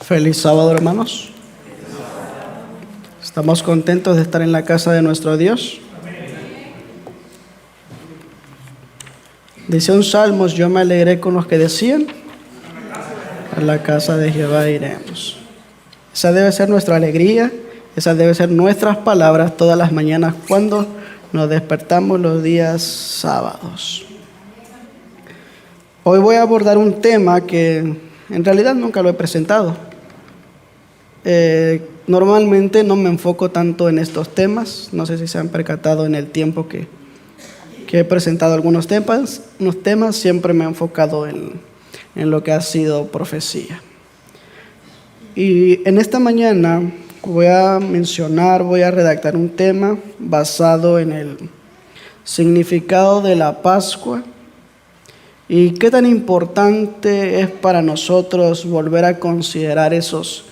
Feliz sábado, hermanos. Estamos contentos de estar en la casa de nuestro Dios. Dice un Salmos: yo me alegré con los que decían, a la casa de Jehová iremos. Esa debe ser nuestra alegría, esas deben ser nuestras palabras todas las mañanas cuando nos despertamos los días sábados. Hoy voy a abordar un tema que en realidad nunca lo he presentado. Normalmente no me enfoco tanto en estos temas. No sé si se han percatado en el tiempo que he presentado algunos temas. Siempre me he enfocado en lo que ha sido profecía. Y en esta mañana voy a redactar un tema basado en el significado de la Pascua y qué tan importante es para nosotros volver a considerar esos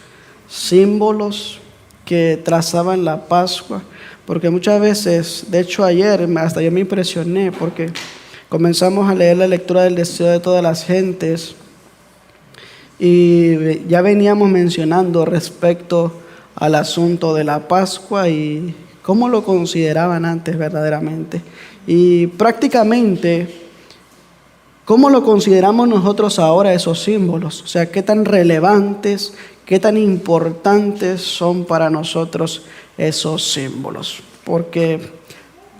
símbolos que trazaban la Pascua, porque muchas veces, de hecho ayer hasta yo me impresioné porque comenzamos a leer la lectura del deseo de todas las gentes y ya veníamos mencionando respecto al asunto de la Pascua y cómo lo consideraban antes verdaderamente y prácticamente cómo lo consideramos nosotros ahora esos símbolos, o sea, qué tan relevantes, qué tan importantes son para nosotros esos símbolos, porque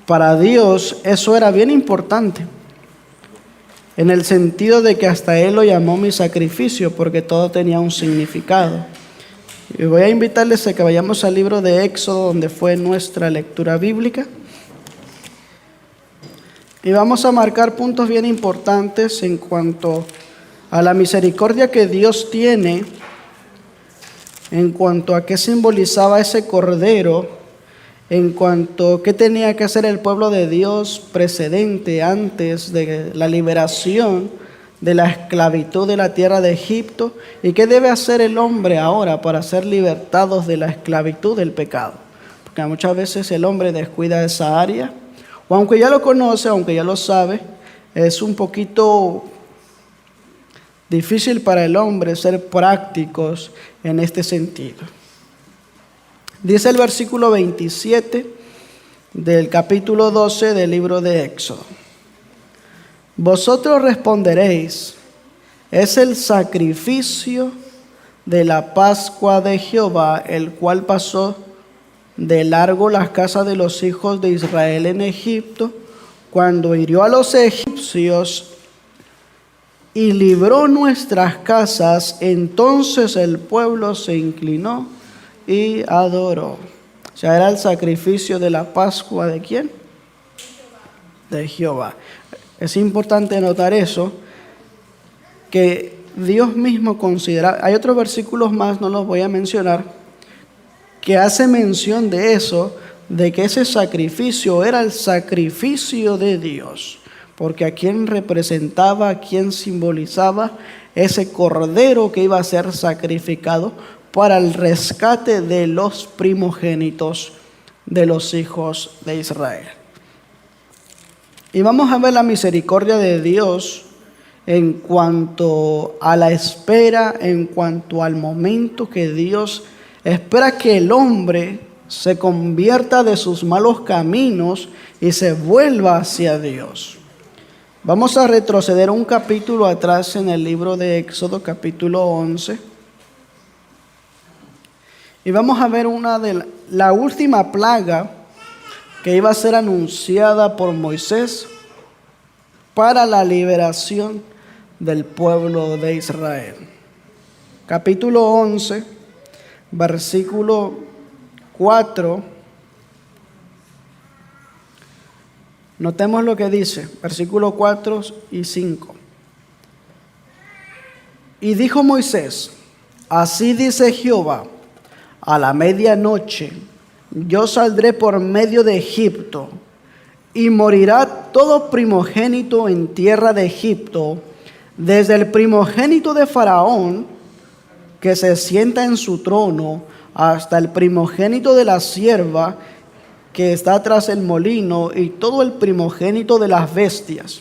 para Dios eso era bien importante, en el sentido de que hasta Él lo llamó mi sacrificio, porque todo tenía un significado. Y voy a invitarles a que vayamos al libro de Éxodo, donde fue nuestra lectura bíblica, y vamos a marcar puntos bien importantes en cuanto a la misericordia que Dios tiene, en cuanto a qué simbolizaba ese cordero, en cuanto a qué tenía que hacer el pueblo de Dios precedente, antes de la liberación de la esclavitud de la tierra de Egipto, y qué debe hacer el hombre ahora para ser libertados de la esclavitud del pecado. Porque muchas veces el hombre descuida esa área, o aunque ya lo conoce, aunque ya lo sabe, es un poquito difícil para el hombre ser prácticos en este sentido. Dice el versículo 27 del capítulo 12 del libro de Éxodo: vosotros responderéis, es el sacrificio de la Pascua de Jehová, el cual pasó de largo las casas de los hijos de Israel en Egipto, cuando hirió a los egipcios y libró nuestras casas. Entonces el pueblo se inclinó y adoró. O sea, era el sacrificio de la Pascua ¿de quién? De Jehová. Es importante notar eso, que Dios mismo considera. Hay otros versículos más, no los voy a mencionar, que hace mención de eso, de que ese sacrificio era el sacrificio de Dios, porque a quien representaba, a quien simbolizaba ese cordero que iba a ser sacrificado para el rescate de los primogénitos de los hijos de Israel. Y vamos a ver la misericordia de Dios en cuanto a la espera, en cuanto al momento que Dios espera que el hombre se convierta de sus malos caminos y se vuelva hacia Dios. Vamos a retroceder un capítulo atrás en el libro de Éxodo, capítulo 11. Y vamos a ver la última plaga que iba a ser anunciada por Moisés para la liberación del pueblo de Israel. Capítulo 11, versículo 4. Notemos lo que dice, versículo 4 y 5. Y dijo Moisés: así dice Jehová, a la medianoche yo saldré por medio de Egipto, y morirá todo primogénito en tierra de Egipto, desde el primogénito de Faraón, que se sienta en su trono, hasta el primogénito de la sierva que está tras el molino, y todo el primogénito de las bestias.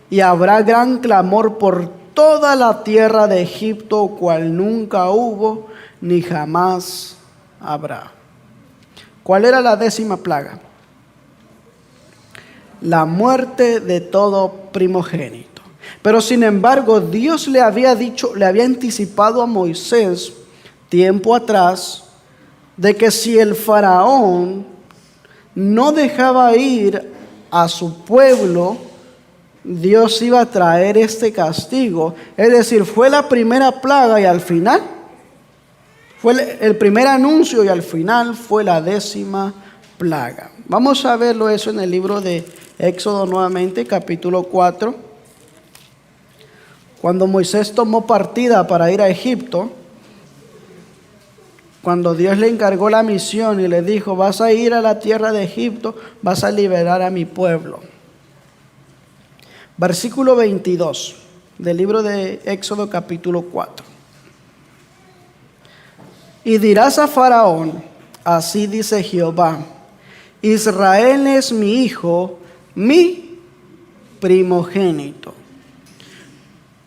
Y habrá gran clamor por toda la tierra de Egipto, cual nunca hubo ni jamás habrá. ¿Cuál era la 10ª plaga? La muerte de todo primogénito. Pero sin embargo, Dios le había anticipado a Moisés tiempo atrás de que si el faraón no dejaba ir a su pueblo, Dios iba a traer este castigo. Es decir, fue la primera plaga y al final fue el primer anuncio y al final fue la 10ª plaga. Vamos a verlo eso en el libro de Éxodo nuevamente, capítulo 4. Cuando Moisés tomó partida para ir a Egipto, cuando Dios le encargó la misión y le dijo, vas a ir a la tierra de Egipto, vas a liberar a mi pueblo. Versículo 22 del libro de Éxodo capítulo 4. Y dirás a Faraón, así dice Jehová, Israel es mi hijo, mi primogénito.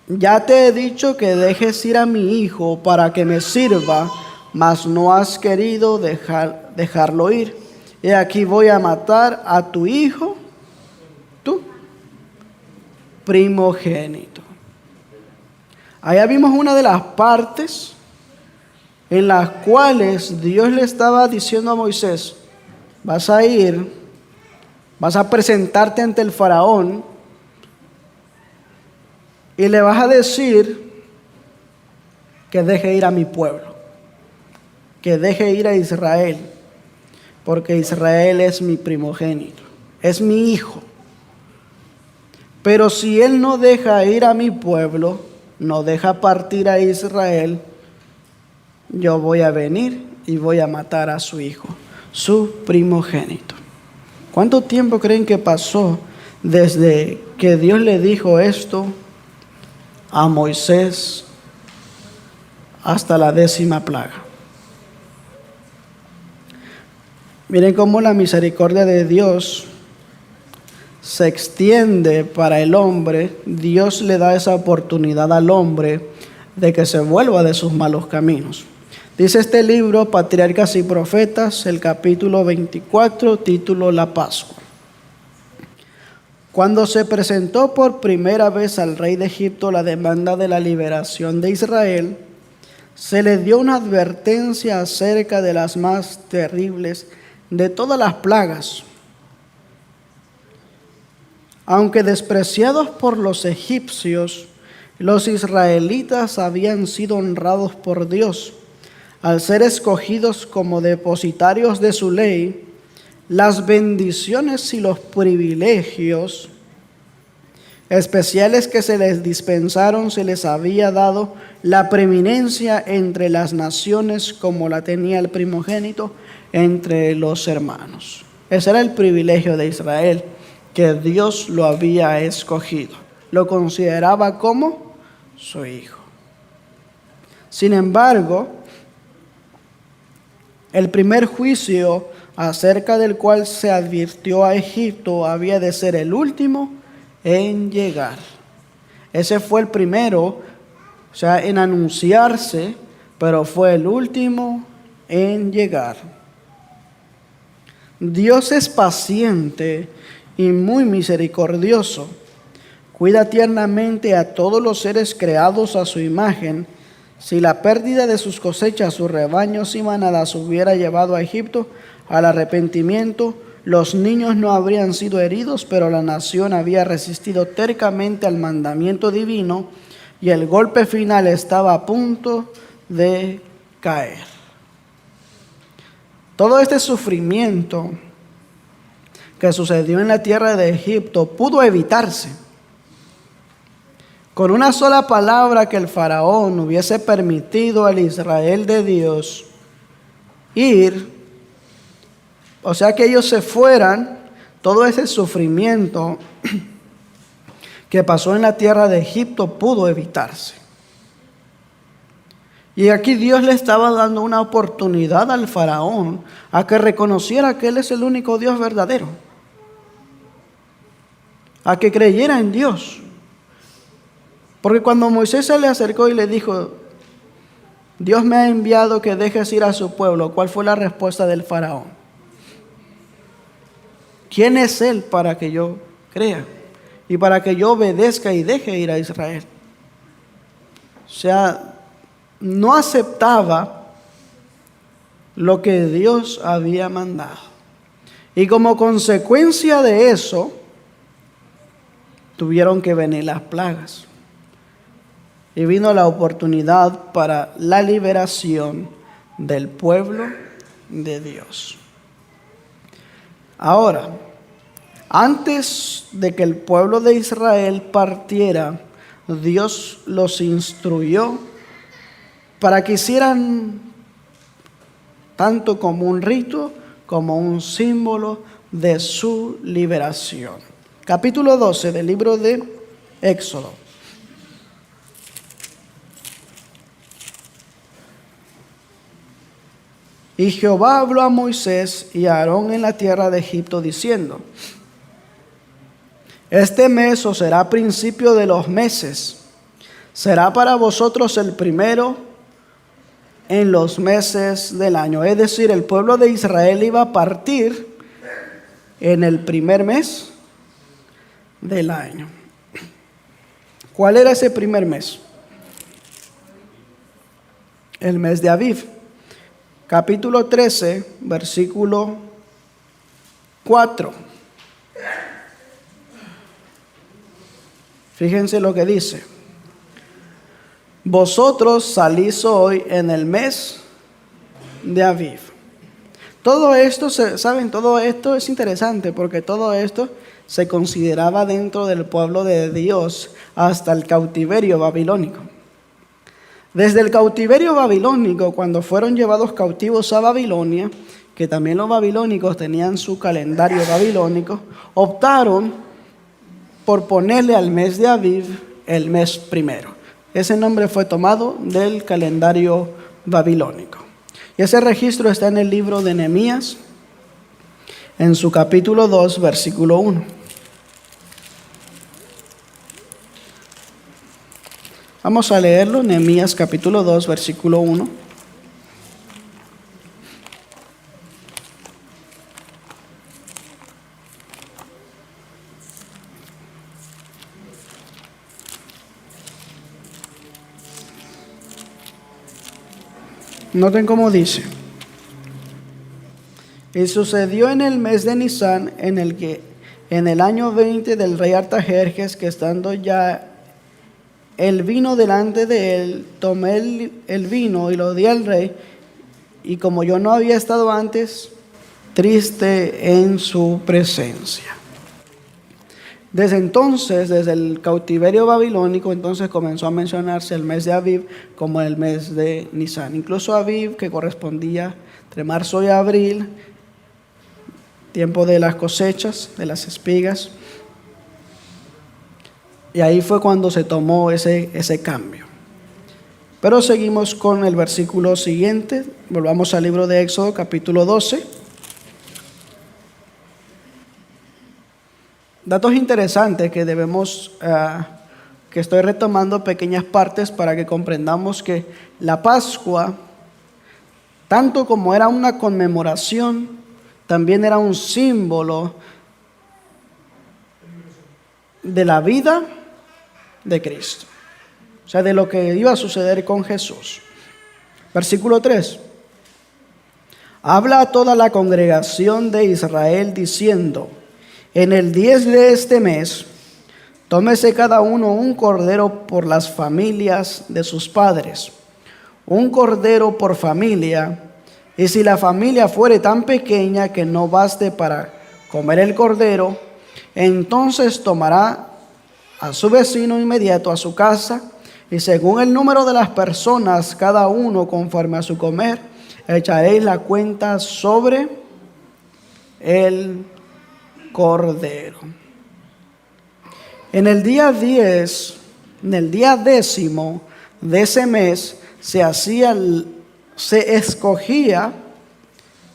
Ya te he dicho que dejes ir a mi hijo para que me sirva, mas no has querido dejarlo ir. Y aquí voy a matar a tu hijo, tú, primogénito. Allá vimos una de las partes en las cuales Dios le estaba diciendo a Moisés, vas a ir, vas a presentarte ante el faraón y le vas a decir que deje ir a mi pueblo, que deje ir a Israel, porque Israel es mi primogénito, es mi hijo. Pero si él no deja ir a mi pueblo, no deja partir a Israel, yo voy a venir y voy a matar a su hijo, su primogénito. ¿Cuánto tiempo creen que pasó desde que Dios le dijo esto a Moisés hasta la 10ª plaga? Miren cómo la misericordia de Dios se extiende para el hombre. Dios le da esa oportunidad al hombre de que se vuelva de sus malos caminos. Dice este libro, Patriarcas y Profetas, el capítulo 24, título La Pascua. Cuando se presentó por primera vez al rey de Egipto la demanda de la liberación de Israel, se le dio una advertencia acerca de las más terribles de todas las plagas. Aunque despreciados por los egipcios, los israelitas habían sido honrados por Dios al ser escogidos como depositarios de su ley. Las bendiciones y los privilegios especiales que se les dispensaron, se les había dado la preeminencia entre las naciones como la tenía el primogénito entre los hermanos. Ese era el privilegio de Israel, que Dios lo había escogido. Lo consideraba como su hijo. Sin embargo, el primer juicio acerca del cual se advirtió a Egipto había de ser el último en llegar. Ese fue el primero, o sea, en anunciarse, pero fue el último en llegar. Dios es paciente y muy misericordioso. Cuida tiernamente a todos los seres creados a su imagen. Si la pérdida de sus cosechas, sus rebaños y manadas hubiera llevado a Egipto al arrepentimiento, los niños no habrían sido heridos, pero la nación había resistido tercamente al mandamiento divino y el golpe final estaba a punto de caer. Todo este sufrimiento que sucedió en la tierra de Egipto pudo evitarse. Con una sola palabra que el faraón hubiese permitido al Israel de Dios ir, o sea que ellos se fueran, todo ese sufrimiento que pasó en la tierra de Egipto pudo evitarse. Y aquí Dios le estaba dando una oportunidad al faraón a que reconociera que Él es el único Dios verdadero, a que creyera en Dios. Porque cuando Moisés se le acercó y le dijo, Dios me ha enviado que dejes ir a su pueblo, ¿cuál fue la respuesta del faraón? ¿Quién es él para que yo crea y para que yo obedezca y deje ir a Israel? O sea, no aceptaba lo que Dios había mandado. Y como consecuencia de eso, tuvieron que venir las plagas. Y vino la oportunidad para la liberación del pueblo de Dios. Ahora, antes de que el pueblo de Israel partiera, Dios los instruyó para que hicieran tanto como un rito, como un símbolo de su liberación. Capítulo 12 del libro de Éxodo. Y Jehová habló a Moisés y a Aarón en la tierra de Egipto, diciendo: Este mes os será principio de los meses, será para vosotros el primero en los meses del año. Es decir, el pueblo de Israel iba a partir en el primer mes del año. ¿Cuál era ese primer mes? El mes de Aviv. Capítulo 13, versículo 4. Fíjense lo que dice. Vosotros salís hoy en el mes de Aviv. Todo esto, ¿saben? Todo esto es interesante porque todo esto se consideraba dentro del pueblo de Dios hasta el cautiverio babilónico. Desde el cautiverio babilónico, cuando fueron llevados cautivos a Babilonia, que también los babilónicos tenían su calendario babilónico, optaron por ponerle al mes de Aviv el mes primero. Ese nombre fue tomado del calendario babilónico. Y ese registro está en el libro de Nehemías, en su capítulo 2, versículo 1. Vamos a leerlo, Nehemías capítulo 2, versículo 1. Noten cómo dice. Y sucedió en el mes de Nisán, en el año 20 del rey Artajerjes, que estando ya el vino delante de él, tomé el vino y lo di al rey, y como yo no había estado antes, triste en su presencia. Desde entonces, desde el cautiverio babilónico, entonces comenzó a mencionarse el mes de Aviv como el mes de Nisán. Incluso Aviv, que correspondía entre marzo y abril, tiempo de las cosechas, de las espigas. Y ahí fue cuando se tomó ese cambio. Pero seguimos con el versículo siguiente. Volvamos al libro de Éxodo, capítulo 12. Datos interesantes que que estoy retomando pequeñas partes para que comprendamos que la Pascua, tanto como era una conmemoración, también era un símbolo de la vida de Cristo. O sea, de lo que iba a suceder con Jesús. Versículo 3. Habla a toda la congregación de Israel diciendo: en el 10 de este mes, tómese cada uno un cordero por las familias de sus padres, un cordero por familia, y si la familia fuere tan pequeña que no baste para comer el cordero, entonces tomará a su vecino inmediato a su casa, y según el número de las personas, cada uno conforme a su comer, echaréis la cuenta sobre el cordero. En el día 10, en el día 10º de ese mes, se escogía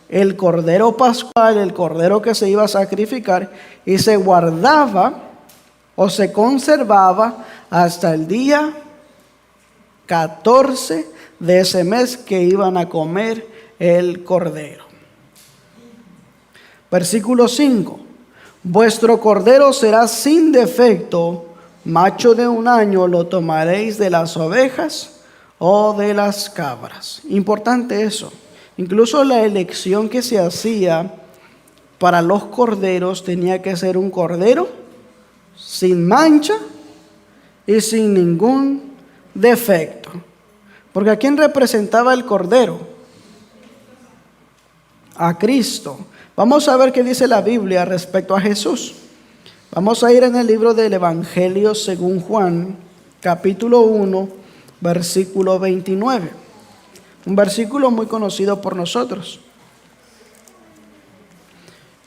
el cordero pascual, el cordero que se iba a sacrificar, y se guardaba o se conservaba hasta el día 14 de ese mes que iban a comer el cordero. Versículo 5. Vuestro cordero será sin defecto, macho de 1 año lo tomaréis de las ovejas o de las cabras. Importante eso. Incluso la elección que se hacía para los corderos tenía que ser un cordero sin mancha y sin ningún defecto. Porque ¿a quién representaba el cordero? A Cristo. Vamos a ver qué dice la Biblia respecto a Jesús. Vamos a ir en el libro del Evangelio según Juan, capítulo 1, versículo 29. Un versículo muy conocido por nosotros.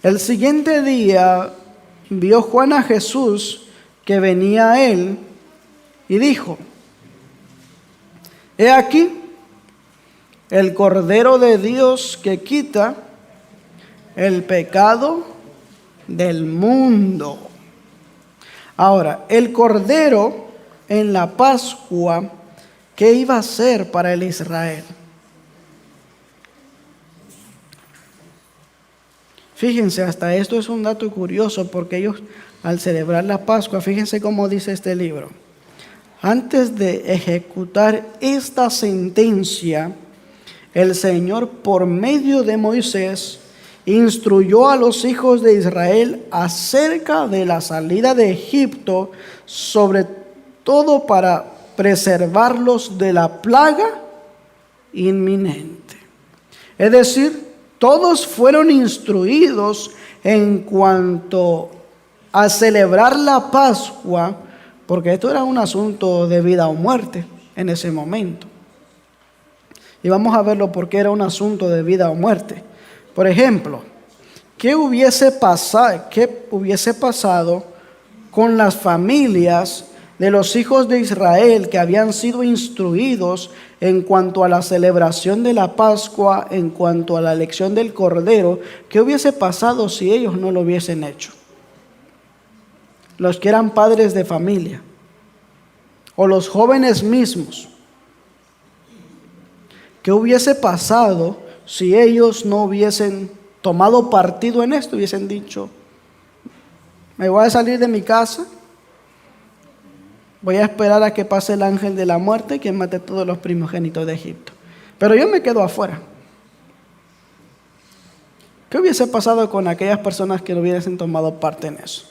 El siguiente día vio Juan a Jesús que venía a él y dijo: He aquí el Cordero de Dios que quita el pecado del mundo. Ahora, el Cordero en la Pascua, ¿qué iba a hacer para el Israel? Fíjense, hasta esto es un dato curioso, porque ellos al celebrar la Pascua, fíjense cómo dice este libro: antes de ejecutar esta sentencia, el Señor por medio de Moisés instruyó a los hijos de Israel acerca de la salida de Egipto, sobre todo para preservarlos de la plaga inminente. Es decir, todos fueron instruidos en cuanto a celebrar la Pascua, porque esto era un asunto de vida o muerte en ese momento. Y vamos a verlo porque era un asunto de vida o muerte. Por ejemplo, ¿qué hubiese pasado con las familias de los hijos de Israel que habían sido instruidos en cuanto a la celebración de la Pascua, en cuanto a la elección del Cordero? ¿Qué hubiese pasado si ellos no lo hubiesen hecho? Los que eran padres de familia o los jóvenes mismos. ¿Qué hubiese pasado si ellos no hubiesen tomado partido en esto? Hubiesen dicho: me voy a salir de mi casa, voy a esperar a que pase el ángel de la muerte que mate todos los primogénitos de Egipto, pero yo me quedo afuera. ¿Qué hubiese pasado con aquellas personas que no hubiesen tomado parte en eso?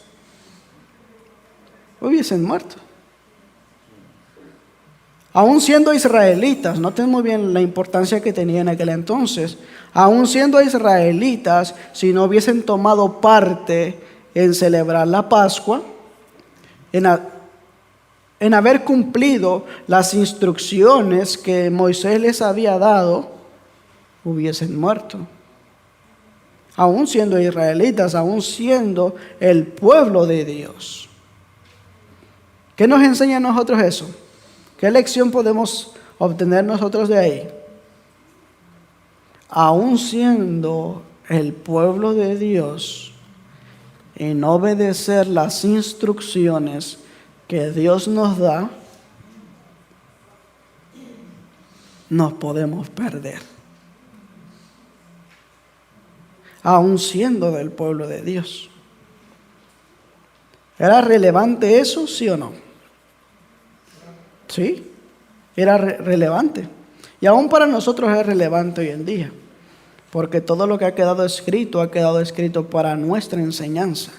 Hubiesen muerto. Aún siendo israelitas, noten muy bien la importancia que tenía en aquel entonces. Aún siendo israelitas, si no hubiesen tomado parte en celebrar la Pascua, en haber cumplido las instrucciones que Moisés les había dado, hubiesen muerto. Aún siendo israelitas, aún siendo el pueblo de Dios. ¿Qué nos enseña a nosotros eso? ¿Qué lección podemos obtener nosotros de ahí? Aún siendo el pueblo de Dios, en obedecer las instrucciones que Dios nos da, nos podemos perder. Aún siendo del pueblo de Dios. ¿Era relevante eso, sí o no? Sí, era relevante. Y aún para nosotros es relevante hoy en día. Porque todo lo que ha quedado escrito para nuestra enseñanza.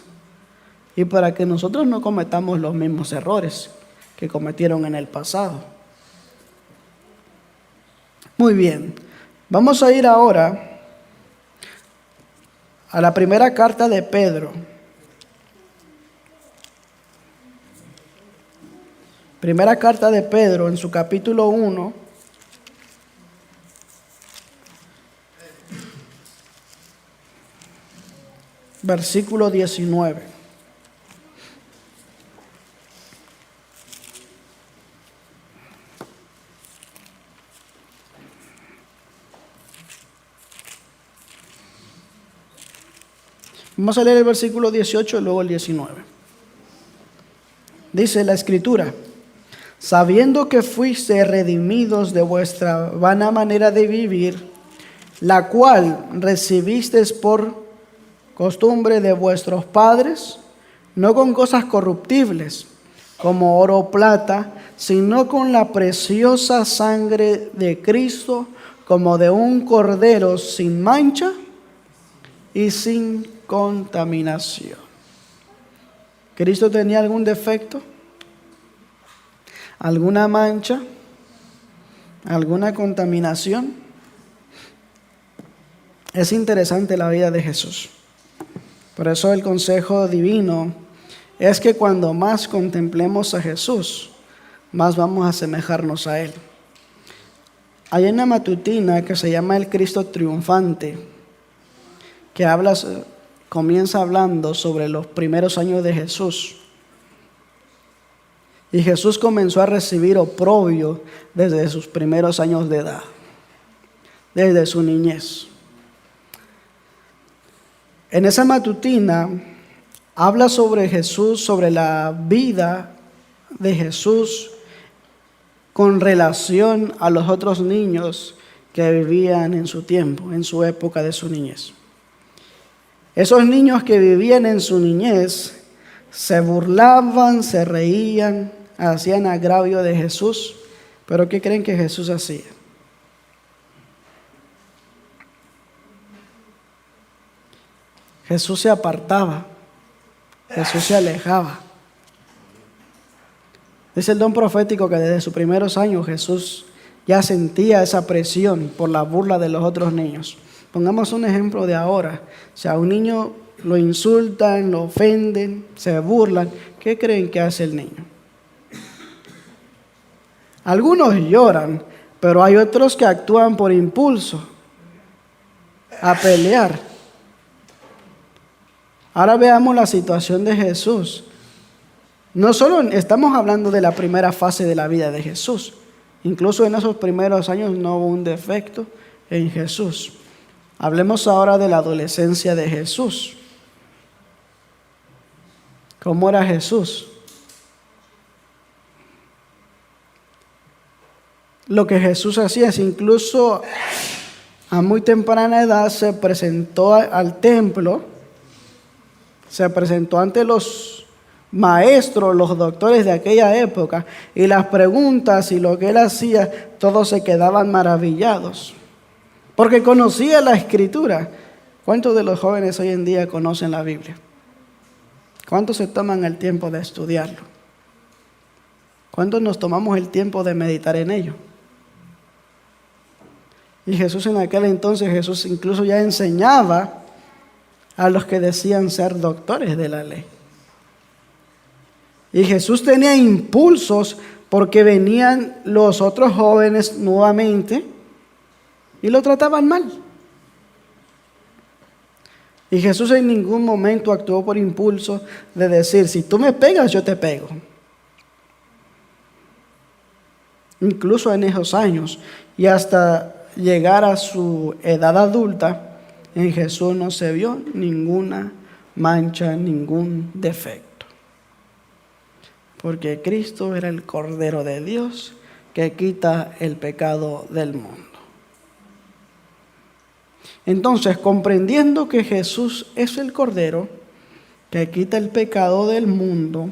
Y para que nosotros no cometamos los mismos errores que cometieron en el pasado. Muy bien, vamos a ir ahora a la primera carta de Pedro. Primera carta de Pedro, en su capítulo 1, versículo 19. Vamos a leer el versículo 18 y luego el 19. Dice la Escritura: sabiendo que fuiste redimidos de vuestra vana manera de vivir, la cual recibisteis por costumbre de vuestros padres, no con cosas corruptibles, como oro o plata, sino con la preciosa sangre de Cristo, como de un cordero sin mancha y sin contaminación. ¿Cristo tenía algún defecto? ¿Alguna mancha? ¿Alguna contaminación? Es interesante la vida de Jesús. Por eso el consejo divino es que cuando más contemplemos a Jesús, más vamos a asemejarnos a Él. Hay una matutina que se llama El Cristo Triunfante, que comienza hablando sobre los primeros años de Jesús. Y Jesús comenzó a recibir oprobio desde sus primeros años de edad, desde su niñez. En esa matutina habla sobre Jesús, sobre la vida de Jesús con relación a los otros niños que vivían en su tiempo, en su época de su niñez. Esos niños que vivían en su niñez se burlaban, se reían, hacían agravio de Jesús. ¿Pero qué creen que Jesús hacía? Jesús se apartaba, Jesús se alejaba. Dice el don profético que desde sus primeros años Jesús ya sentía esa presión por la burla de los otros niños. Pongamos un ejemplo de ahora. Si a un niño lo insultan, lo ofenden, se burlan, ¿qué creen que hace el niño? Algunos lloran, pero hay otros que actúan por impulso, a pelear. Ahora veamos la situación de Jesús. No solo estamos hablando de la primera fase de la vida de Jesús. Incluso en esos primeros años no hubo un defecto en Jesús. Hablemos ahora de la adolescencia de Jesús. ¿Cómo era Jesús? Lo que Jesús hacía es incluso a muy temprana edad se presentó al templo, se presentó ante los maestros, los doctores de aquella época, y las preguntas y lo que él hacía, todos se quedaban maravillados, porque conocía la Escritura. ¿Cuántos de los jóvenes hoy en día conocen la Biblia? ¿Cuántos se toman el tiempo de estudiarlo? ¿Cuántos nos tomamos el tiempo de meditar en ello? Y Jesús en aquel entonces, Jesús incluso ya enseñaba a los que decían ser doctores de la ley. Y Jesús tenía impulsos porque venían los otros jóvenes nuevamente y lo trataban mal. Y Jesús en ningún momento actuó por impulso de decir, si tú me pegas, yo te pego. Incluso en esos años y hasta llegar a su edad adulta, en Jesús no se vio ninguna mancha, ningún defecto. Porque Cristo era el Cordero de Dios que quita el pecado del mundo. Entonces, comprendiendo que Jesús es el Cordero que quita el pecado del mundo,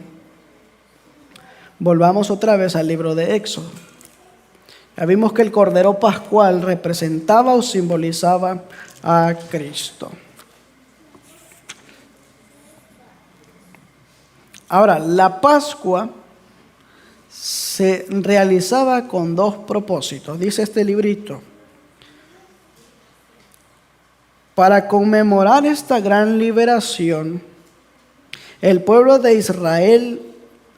volvamos otra vez al libro de Éxodo. Ya vimos que el Cordero Pascual representaba o simbolizaba a Cristo. Ahora, la Pascua se realizaba con dos propósitos, dice este librito. Para conmemorar esta gran liberación, el pueblo de Israel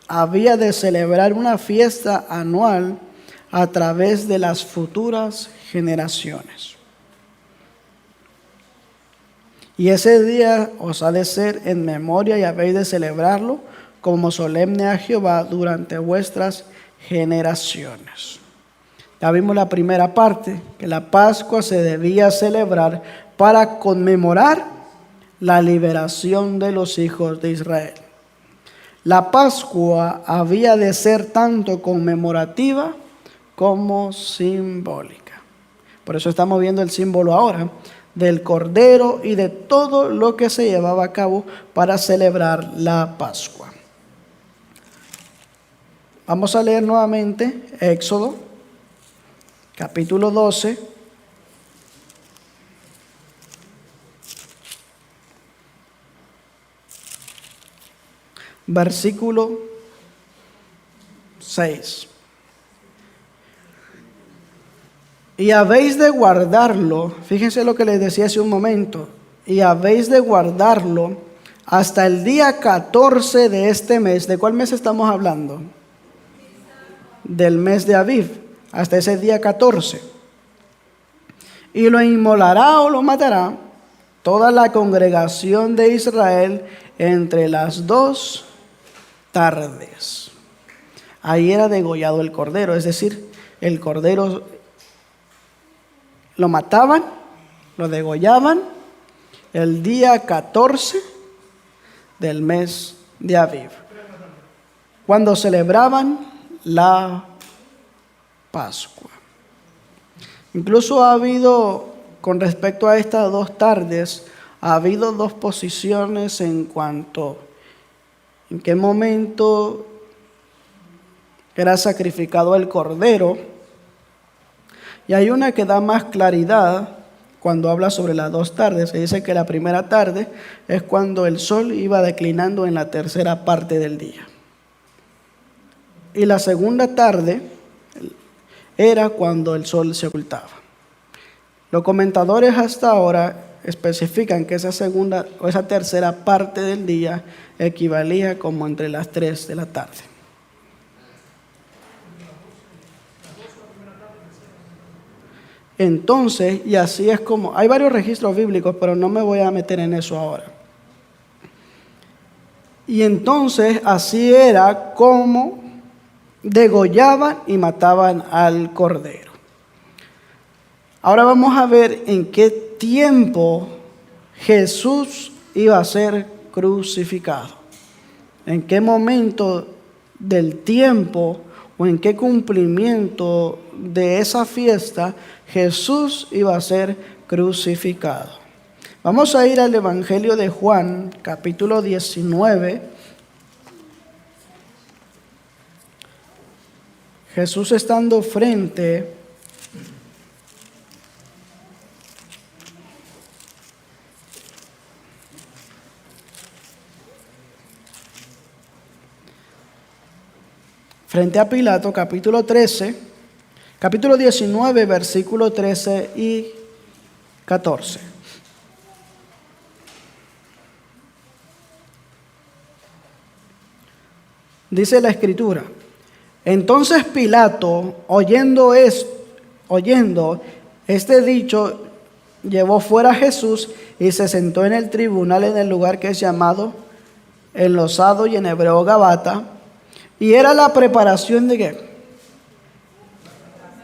había de celebrar una fiesta anual a través de las futuras generaciones. Y ese día os ha de ser en memoria y habéis de celebrarlo como solemne a Jehová durante vuestras generaciones. Ya vimos la primera parte, que la Pascua se debía celebrar para conmemorar la liberación de los hijos de Israel. La Pascua había de ser tanto conmemorativa como simbólica. Por eso estamos viendo el símbolo ahora del Cordero y de todo lo que se llevaba a cabo para celebrar la Pascua. Vamos a leer nuevamente Éxodo, capítulo 12, versículo 6. Y habéis de guardarlo, fíjense lo que les decía hace un momento, y habéis de guardarlo hasta el día 14 de este mes. ¿De cuál mes estamos hablando? Del mes de Aviv, hasta ese día 14. Y lo inmolará o lo matará toda la congregación de Israel entre las 2 tardes. Ahí era degollado el cordero, es decir, el cordero lo mataban, lo degollaban el día 14 del mes de Aviv, cuando celebraban la Pascua. Incluso ha habido, con respecto a estas 2 tardes, ha habido 2 posiciones en cuanto en qué momento era sacrificado el cordero, y hay una que da más claridad cuando habla sobre las 2 tardes. Se dice que la primera tarde es cuando el sol iba declinando en la tercera parte del día, y la segunda tarde era cuando el sol se ocultaba. Los comentadores hasta ahora especifican que esa segunda o esa tercera parte del día equivalía como entre las 3 de la tarde. Entonces, y así es como, hay varios registros bíblicos, pero no me voy a meter en eso ahora. Y entonces así era como degollaban y mataban al cordero. Ahora vamos a ver en qué tiempo Jesús iba a ser crucificado. En qué momento del tiempo o en qué cumplimiento de esa fiesta Jesús iba a ser crucificado. Vamos a ir al Evangelio de Juan, capítulo 19. Jesús estando frente a Pilato, capítulo 19, versículo 13 y 14. Dice la Escritura: entonces Pilato, oyendo este dicho, llevó fuera a Jesús y se sentó en el tribunal en el lugar que es llamado enlosado y en hebreo Gabata. Y era la preparación ¿de qué?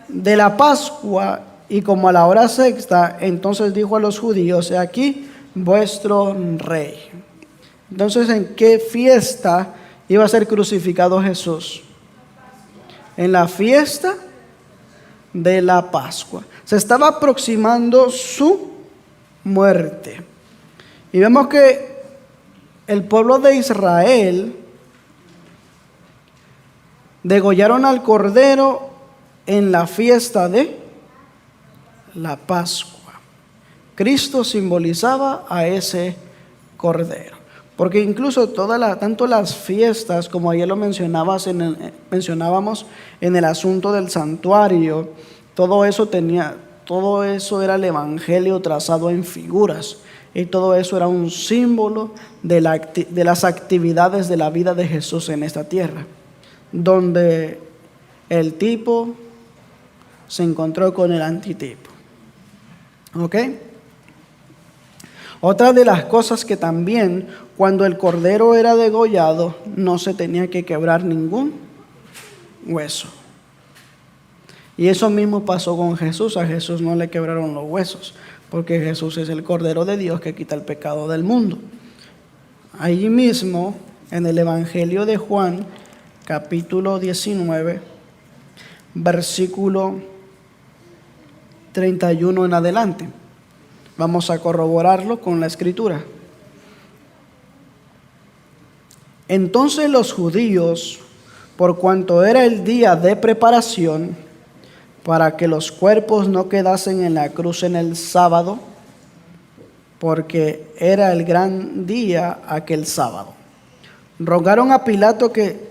De la Pascua. Y como a la hora sexta, entonces dijo a los judíos: he aquí vuestro rey. Entonces, ¿en qué fiesta iba a ser crucificado Jesús? En la fiesta de la Pascua. Se estaba aproximando su muerte. Y vemos que el pueblo de Israel degollaron al cordero en la fiesta de la Pascua. Cristo simbolizaba a ese cordero. Porque incluso tanto las fiestas, como ayer lo mencionábamos en el asunto del santuario, todo eso era el evangelio trazado en figuras. Y todo eso era un símbolo de las actividades de la vida de Jesús en esta tierra, donde el tipo se encontró con el antitipo. ¿Ok? Otra de las cosas que también, cuando el cordero era degollado, no se tenía que quebrar ningún hueso. Y eso mismo pasó con Jesús. A Jesús no le quebraron los huesos, porque Jesús es el Cordero de Dios que quita el pecado del mundo. Allí mismo, en el Evangelio de Juan, capítulo 19, versículo 31 en adelante. Vamos a corroborarlo con la Escritura. Entonces los judíos, por cuanto era el día de preparación, para que los cuerpos no quedasen en la cruz en el sábado, porque era el gran día aquel sábado, rogaron a Pilato que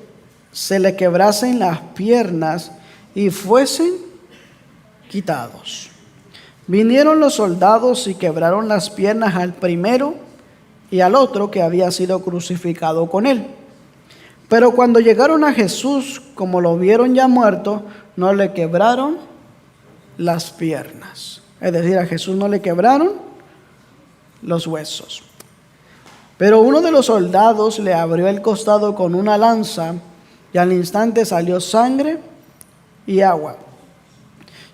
se le quebrasen las piernas y fuesen quitados. Vinieron los soldados y quebraron las piernas al primero y al otro que había sido crucificado con él. Pero cuando llegaron a Jesús, como lo vieron ya muerto, no le quebraron las piernas. Es decir, a Jesús no le quebraron los huesos. Pero uno de los soldados le abrió el costado con una lanza y al instante salió sangre y agua.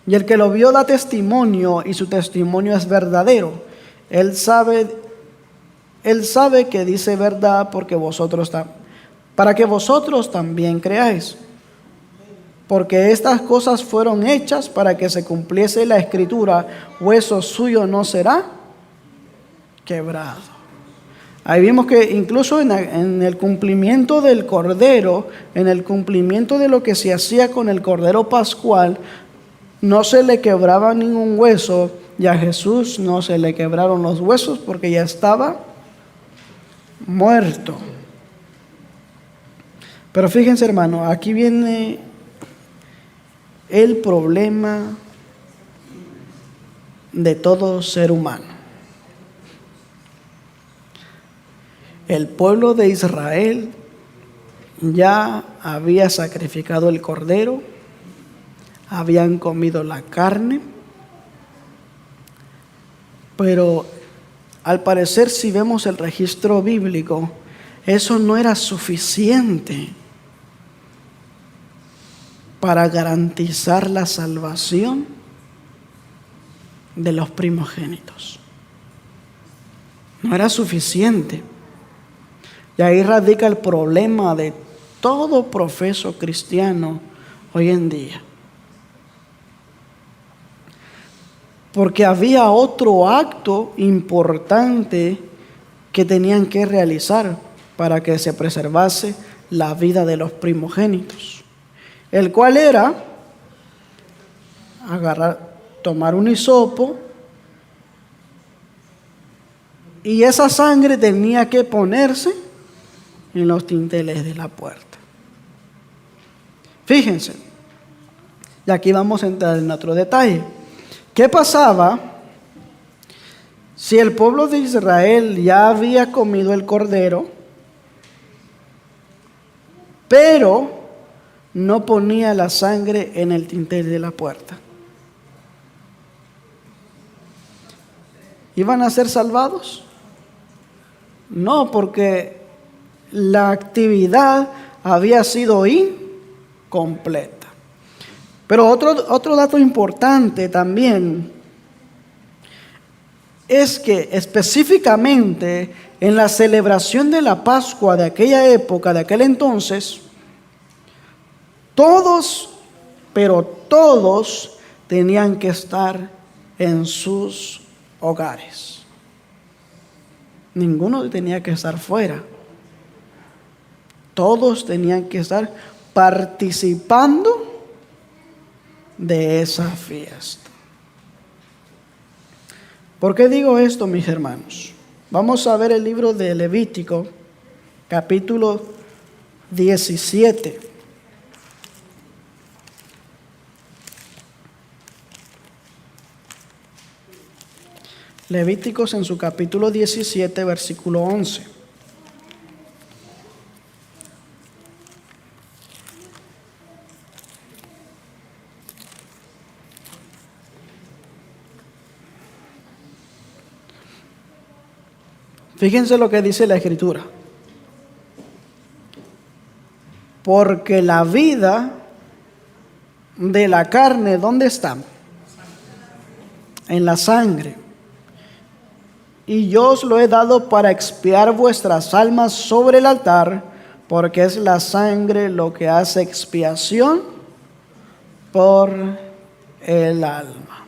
Y el que lo vio da testimonio y su testimonio es verdadero. Él sabe que dice verdad para que vosotros también creáis. Porque estas cosas fueron hechas para que se cumpliese la escritura: hueso suyo no será quebrado. Ahí vimos que incluso en el cumplimiento del cordero, en el cumplimiento de lo que se hacía con el cordero pascual, no se le quebraba ningún hueso, y a Jesús no se le quebraron los huesos porque ya estaba muerto. Pero fíjense, hermano, aquí viene el problema de todo ser humano. El pueblo de Israel ya había sacrificado el cordero, habían comido la carne, pero al parecer, si vemos el registro bíblico, eso no era suficiente para garantizar la salvación de los primogénitos. No era suficiente. Y ahí radica el problema de todo profeso cristiano hoy en día. Porque había otro acto importante que tenían que realizar para que se preservase la vida de los primogénitos, el cual era tomar un hisopo, y esa sangre tenía que ponerse en los dinteles de la puerta. Fíjense, y aquí vamos a entrar en otro detalle. ¿Qué pasaba si el pueblo de Israel ya había comido el cordero, pero no ponía la sangre en el dintel de la puerta? ¿Iban a ser salvados? No, porque la actividad había sido incompleta. Pero otro dato importante también es que específicamente en la celebración de la Pascua de aquella época, de aquel entonces, todos, pero todos tenían que estar en sus hogares. Ninguno tenía que estar fuera. Todos tenían que estar participando de esa fiesta. ¿Por qué digo esto, mis hermanos? Vamos a ver el libro de Levítico, capítulo 17. Levíticos en su capítulo 17, versículo 11. Fíjense lo que dice la Escritura. Porque la vida de la carne, ¿dónde está? En la sangre. Y yo os lo he dado para expiar vuestras almas sobre el altar. porque es la sangre lo que hace expiación por el alma.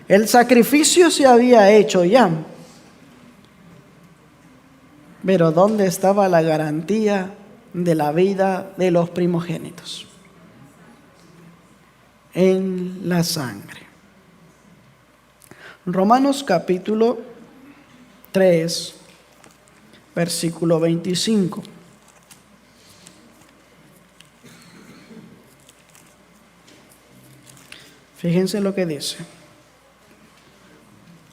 El sacrificio se había hecho ya, pero ¿dónde estaba la garantía de la vida de los primogénitos? En la sangre. Romanos capítulo 3, versículo 25. Fíjense lo que dice,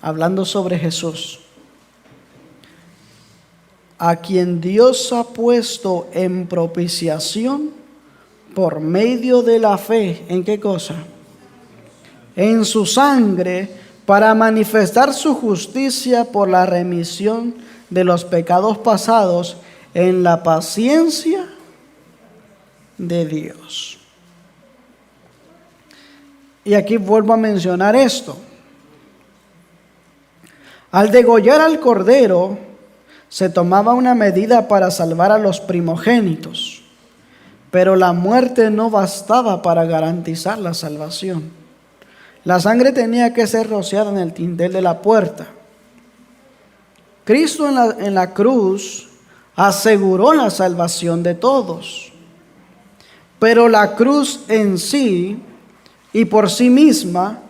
hablando sobre Jesús, a quien Dios ha puesto en propiciación por medio de la fe. ¿En qué cosa? En su sangre, para manifestar su justicia por la remisión de los pecados pasados en la paciencia de Dios. Y aquí vuelvo a mencionar esto. Al degollar al cordero, se tomaba una medida para salvar a los primogénitos, pero la muerte no bastaba para garantizar la salvación. La sangre tenía que ser rociada en el dintel de la puerta. Cristo en la cruz aseguró la salvación de todos, pero la cruz en sí y por sí misma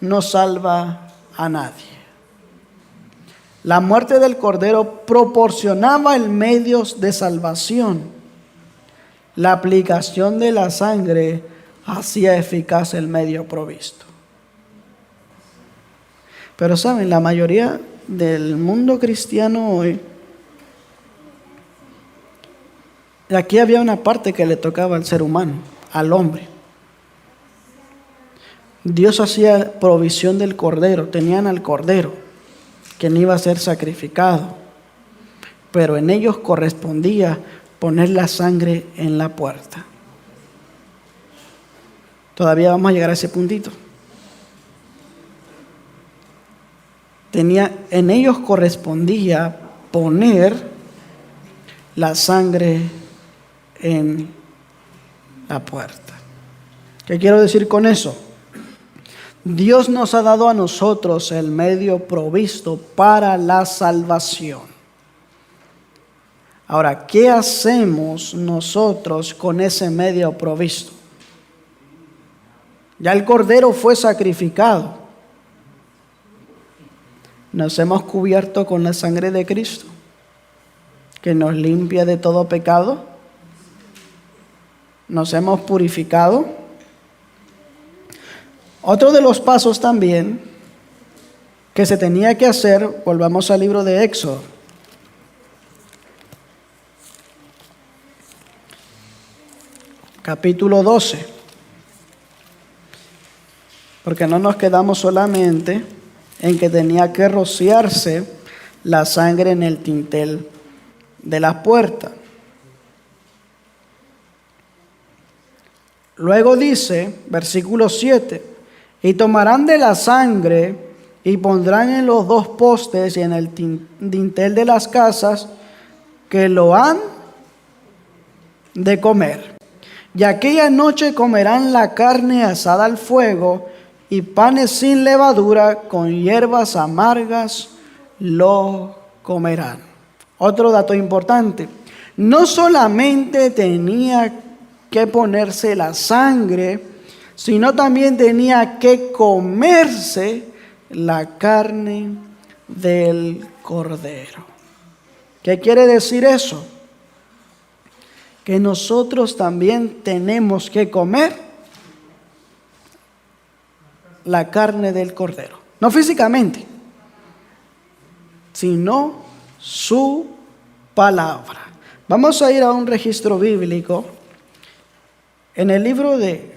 no salva a nadie. La muerte del Cordero proporcionaba el medio de salvación. La aplicación de la sangre hacía eficaz el medio provisto. Pero saben, la mayoría del mundo cristiano hoy, aquí había una parte que le tocaba al ser humano, al hombre. Dios hacía provisión del Cordero, tenían al Cordero, quien iba a ser sacrificado, pero en ellos correspondía poner la sangre en la puerta. Todavía vamos a llegar a ese puntito. En ellos correspondía poner la sangre en la puerta. ¿Qué quiero decir con eso? Dios nos ha dado a nosotros el medio provisto para la salvación. Ahora, ¿qué hacemos nosotros con ese medio provisto? Ya el Cordero fue sacrificado. Nos hemos cubierto con la sangre de Cristo, que nos limpia de todo pecado. Nos hemos purificado. Otro de los pasos también que se tenía que hacer, volvamos al libro de Éxodo. Capítulo 12. Porque no nos quedamos solamente en que tenía que rociarse la sangre en el dintel de la puerta. Luego dice, versículo 7, y tomarán de la sangre y pondrán en los dos postes y en el dintel de las casas que lo han de comer. Y aquella noche comerán la carne asada al fuego y panes sin levadura con hierbas amargas lo comerán. Otro dato importante, no solamente tenía que ponerse la sangre, sino también tenía que comerse la carne del cordero. ¿Qué quiere decir eso? Que nosotros también tenemos que comer la carne del cordero. No físicamente, sino su palabra. Vamos a ir a un registro bíblico en el libro de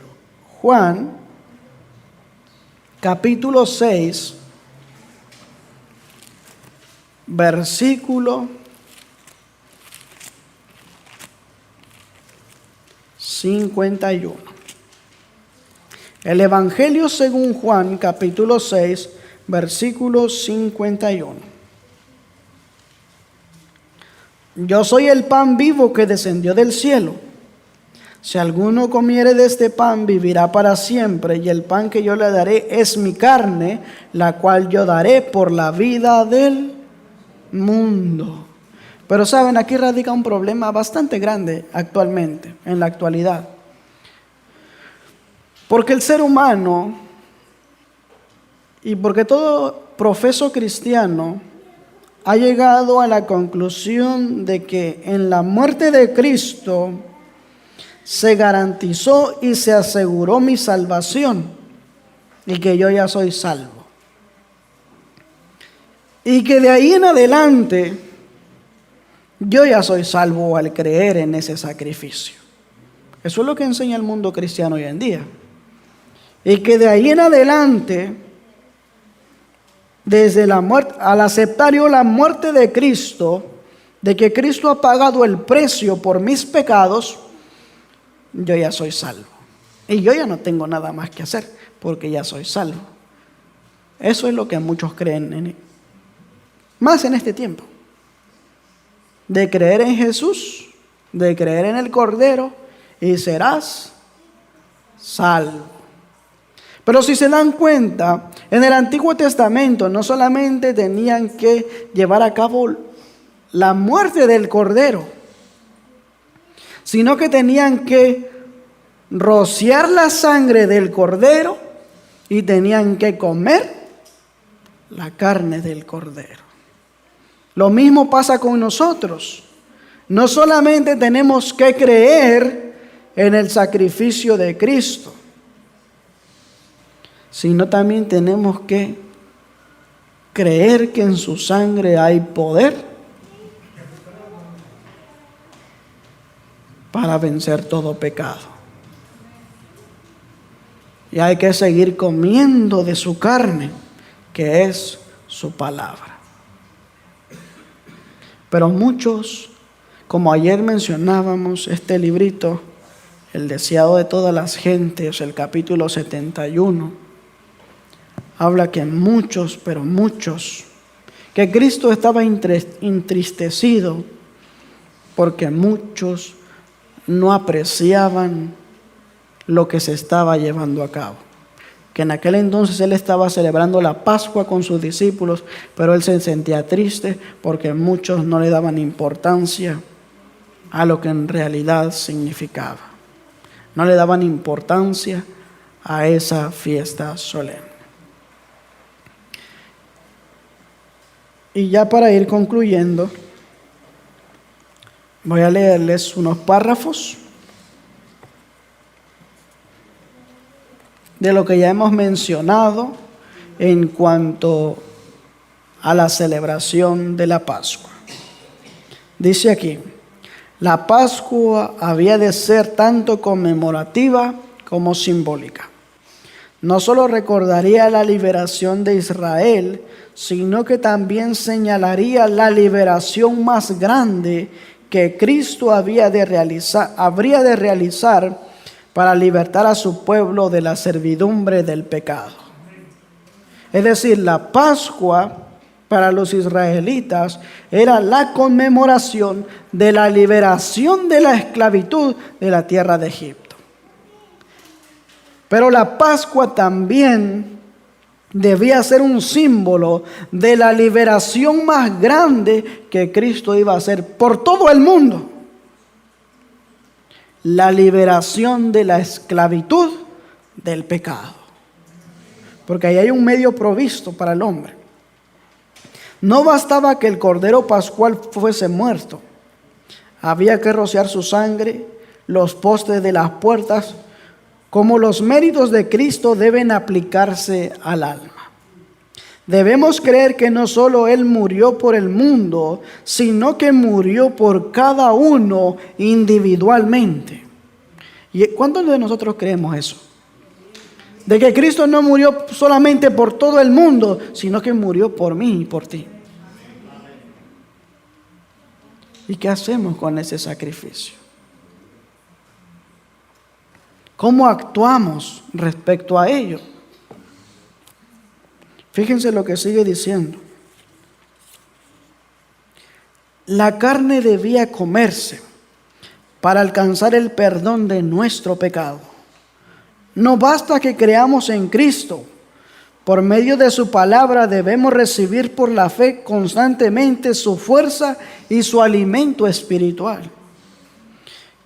Juan, capítulo 6, versículo 51. El Evangelio según Juan, capítulo 6, versículo 51. Yo soy el pan vivo que descendió del cielo. Si alguno comiere de este pan, vivirá para siempre, y el pan que yo le daré es mi carne, la cual yo daré por la vida del mundo. Pero saben, aquí radica un problema bastante grande actualmente, en la actualidad. Porque el ser humano, y porque todo profeso cristiano, ha llegado a la conclusión de que en la muerte de Cristo se garantizó y se aseguró mi salvación, y que yo ya soy salvo. Y que de ahí en adelante yo ya soy salvo al creer en ese sacrificio. Eso es lo que enseña el mundo cristiano hoy en día. Y que de ahí en adelante, desde la muerte, al aceptar yo la muerte de Cristo, de que Cristo ha pagado el precio por mis pecados, yo ya soy salvo. Y yo ya no tengo nada más que hacer, porque ya soy salvo. Eso es lo que muchos creen, más en este tiempo. De creer en Jesús, de creer en el Cordero, y serás salvo. Pero si se dan cuenta, en el Antiguo Testamento no solamente tenían que llevar a cabo la muerte del Cordero, sino que tenían que rociar la sangre del Cordero y tenían que comer la carne del Cordero. Lo mismo pasa con nosotros. No solamente tenemos que creer en el sacrificio de Cristo, sino también tenemos que creer que en su sangre hay poder para vencer todo pecado. Y hay que seguir comiendo de su carne, que es su palabra. Pero muchos, como ayer mencionábamos, este librito, El deseado de todas las gentes, el capítulo 71, habla que muchos, pero muchos, que Cristo estaba entristecido porque muchos no apreciaban lo que se estaba llevando a cabo. Que en aquel entonces Él estaba celebrando la Pascua con sus discípulos, pero Él se sentía triste porque muchos no le daban importancia a lo que en realidad significaba. No le daban importancia a esa fiesta solemne. Y ya para ir concluyendo, voy a leerles unos párrafos de lo que ya hemos mencionado en cuanto a la celebración de la Pascua. Dice aquí: la Pascua había de ser tanto conmemorativa como simbólica. No solo recordaría la liberación de Israel, sino que también señalaría la liberación más grande que Cristo habría de realizar para libertar a su pueblo de la servidumbre del pecado. Es decir, la Pascua para los israelitas era la conmemoración de la liberación de la esclavitud de la tierra de Egipto. Pero la Pascua también debía ser un símbolo de la liberación más grande que Cristo iba a hacer por todo el mundo. La liberación de la esclavitud del pecado. Porque ahí hay un medio provisto para el hombre. No bastaba que el Cordero Pascual fuese muerto. Había que rociar su sangre, los postes de las puertas, como los méritos de Cristo deben aplicarse al alma. Debemos creer que no solo Él murió por el mundo, sino que murió por cada uno individualmente. ¿Y cuántos de nosotros creemos eso? De que Cristo no murió solamente por todo el mundo, sino que murió por mí y por ti. ¿Y qué hacemos con ese sacrificio? ¿Cómo actuamos respecto a ello? Fíjense lo que sigue diciendo. La carne debía comerse para alcanzar el perdón de nuestro pecado. No basta que creamos en Cristo. Por medio de su palabra debemos recibir por la fe constantemente su fuerza y su alimento espiritual.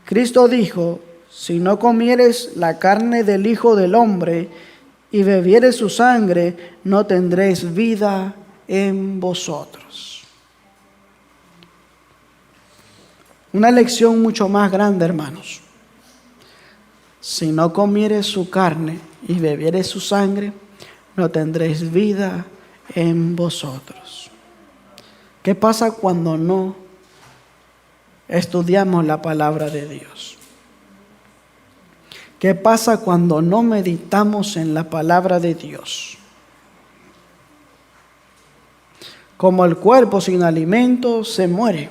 Cristo dijo: si no comieres la carne del Hijo del Hombre y bebieres su sangre, no tendréis vida en vosotros. Una lección mucho más grande, hermanos. Si no comieres su carne y bebieres su sangre, no tendréis vida en vosotros. ¿Qué pasa cuando no estudiamos la palabra de Dios? ¿Qué pasa cuando no meditamos en la palabra de Dios? Como el cuerpo sin alimento se muere,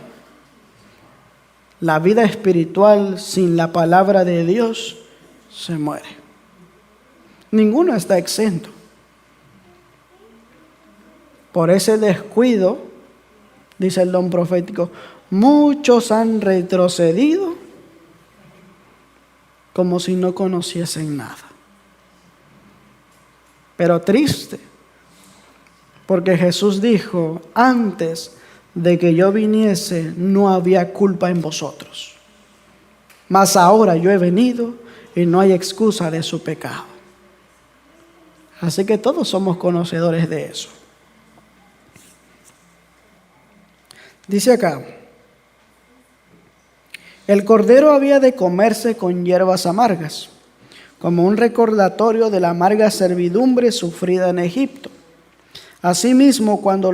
la vida espiritual sin la palabra de Dios se muere. Ninguno está exento. Por ese descuido, dice el don profético, muchos han retrocedido como si no conociesen nada. Pero triste, porque Jesús dijo: antes de que yo viniese no había culpa en vosotros, mas ahora yo he venido y no hay excusa de su pecado. Así que todos somos conocedores de eso. Dice acá: el cordero había de comerse con hierbas amargas, como un recordatorio de la amarga servidumbre sufrida en Egipto. Asimismo, cuando